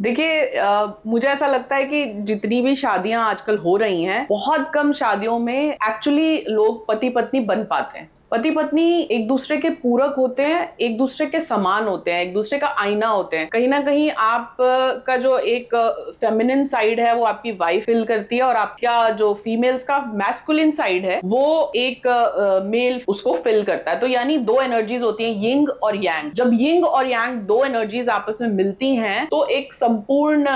देखिए मुझे ऐसा लगता है कि जितनी भी शादियां आजकल हो रही हैं, बहुत कम शादियों में एक्चुअली लोग पति पत्नी बन पाते हैं। पति पत्नी एक दूसरे के पूरक होते हैं, एक दूसरे के समान होते हैं, एक दूसरे का आईना होते हैं। कहीं ना कहीं आप का जो एक फेमिनिन साइड है वो आपकी वाइफ फिल करती है, और आपका जो फीमेल्स का मैस्कुलिन साइड है वो एक मेल उसको फिल करता है। तो यानी दो एनर्जीज होती हैं, यिंग और यांग। जब यिंग और यांग दो एनर्जीज आपस में मिलती हैं तो एक संपूर्ण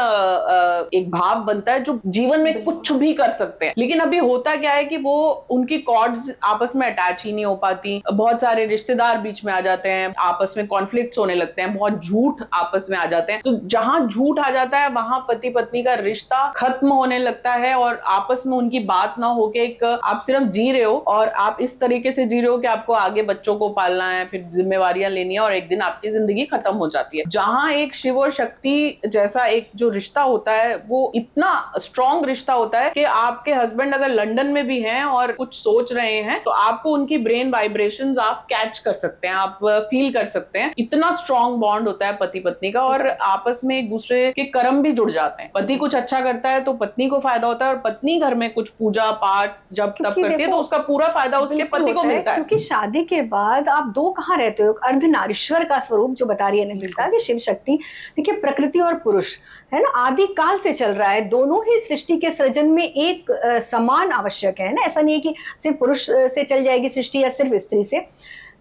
एक भाव बनता है जो जीवन में कुछ भी कर सकते हैं। लेकिन अभी होता क्या है कि वो उनकी कॉर्ड्स आपस में अटैच ही नहीं हो पाती। बहुत सारे रिश्तेदार बीच में आ जाते हैं, आपस में कॉन्फ्लिक्ट्स होने लगते हैं, बहुत झूठ आपस में आ जाते हैं। तो जहां झूठ आ जाता है वहां पति पत्नी का रिश्ता खत्म होने लगता है, और आपस में उनकी बात ना होके एक आप सिर्फ जी रहे हो, और आप इस तरीके से जी रहे हो कि आपको आगे बच्चों को पालना है, फिर जिम्मेवारियां लेनी है, और एक दिन आपकी जिंदगी खत्म हो जाती है। जहां एक शिव और शक्ति जैसा एक जो रिश्ता होता है वो इतना स्ट्रॉन्ग रिश्ता होता है कि आपके हस्बैंड अगर लंदन में भी हैं और कुछ सोच रहे हैं तो आपको उनकी ब्रेन वाइब्रेशंस आप कैच कर सकते हैं, आप फील कर सकते हैं। इतना स्ट्रॉन्ग बॉन्ड होता है पति पत्नी का, और आपस में एक दूसरे के कर्म भी जुड़ जाते हैं। पति कुछ अच्छा करता है तो पत्नी को फायदा होता है, और पत्नी घर में कुछ पूजा पाठ जब तब करती है तो उसका पूरा फायदा उसके पति को मिलता है। क्योंकि शादी के बाद आप दो कहाँ रहते हो, अर्धनारीश्वर का स्वरूप जो बता रही है नमिता कि शिव शक्ति। देखिए प्रकृति और पुरुष है ना, आदि काल से चल रहा है, दोनों ही सृष्टि के सृजन में एक समान आवश्यक है ना। ऐसा नहीं है कि सिर्फ पुरुष से चल जाएगी सृष्टि या सिर्फ स्त्री से।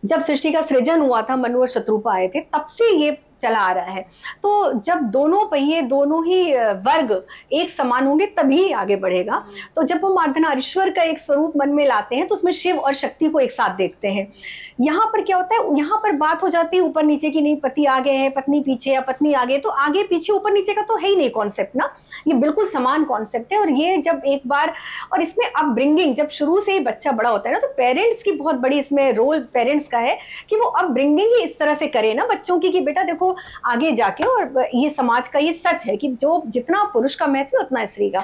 जब सृष्टि का सृजन हुआ था, मनु और शत्रुपा आए थे, तब से ये चला आ रहा है। तो जब दोनों पहिए, दोनों ही वर्ग एक समान होंगे तभी आगे बढ़ेगा। तो जब हम अर्धनारीश्वर का एक स्वरूप मन में लाते हैं तो उसमें शिव और शक्ति को एक साथ देखते हैं। यहाँ पर क्या होता है, यहाँ पर बात हो जाती है ऊपर नीचे की, नहीं पति आगे है पत्नी पीछे, या पत्नी आगे। तो आगे पीछे ऊपर नीचे का तो है ही नहीं कॉन्सेप्ट ना, ये बिल्कुल समान कॉन्सेप्ट है। और ये जब एक बार, और इसमें अपब्रिंगिंग जब शुरू से ही बच्चा बड़ा होता है ना, तो पेरेंट्स की बहुत बड़ी इसमें रोल पेरेंट्स का है कि वो अपब्रिंगिंग ही इस तरह से करे ना बच्चों की, कि बेटा देखो आगे जाके, और ये समाज का ये सच है कि जो जितना पुरुष का महत्व है उतना स्त्री का।